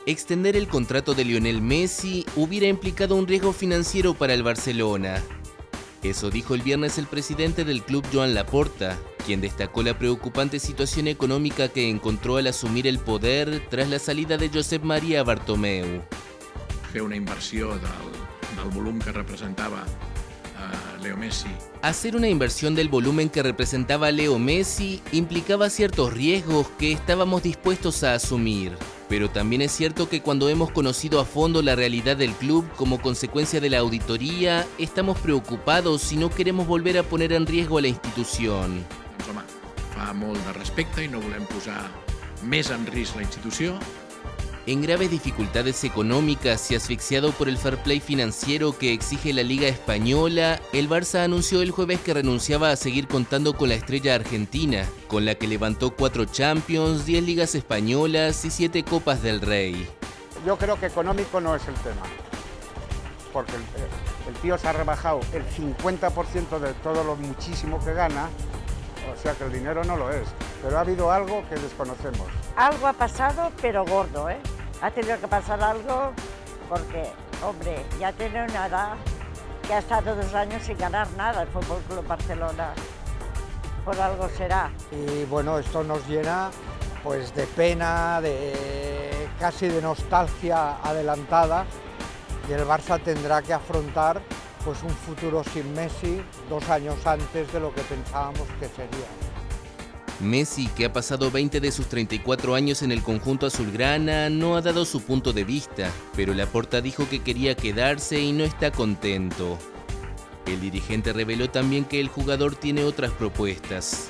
Extender el contrato de Lionel Messi hubiera implicado un riesgo financiero para el Barcelona. Eso dijo el viernes el presidente del club, Joan Laporta, quien destacó la preocupante situación económica que encontró al asumir el poder tras la salida de Josep Maria Bartomeu. Fer una inversió del volum que representava Leo Messi. Hacer una inversión del volumen que representaba a Leo Messi implicaba ciertos riesgos que estábamos dispuestos a asumir. Pero también es cierto que cuando hemos conocido a fondo la realidad del club como consecuencia de la auditoría, estamos preocupados y no queremos volver a poner en riesgo a la institución. Doncs home, fa molt de respecte i no volem posar més en risc la institució. En graves dificultades económicas y asfixiado por el fair play financiero que exige la Liga Española, el Barça anunció el jueves que renunciaba a seguir contando con la estrella argentina, con la que levantó 4 Champions, 10 Ligas Españolas y 7 Copas del Rey. Yo creo que económico no es el tema, porque el tío se ha rebajado el 50% de todo lo muchísimo que gana, o sea que el dinero no lo es, pero ha habido algo que desconocemos. Algo ha pasado, pero gordo, ¿eh? Ha tenido que pasar algo porque, hombre, ya tiene una edad que ha estado 2 años sin ganar nada el Fútbol Club Barcelona. Por algo será. Y bueno, esto nos llena pues de pena, casi de nostalgia adelantada, y el Barça tendrá que afrontar pues un futuro sin Messi 2 años antes de lo que pensábamos que sería. Messi, que ha pasado 20 de sus 34 años en el conjunto azulgrana, no ha dado su punto de vista, pero Laporta dijo que quería quedarse y no está contento. El dirigente reveló también que el jugador tiene otras propuestas.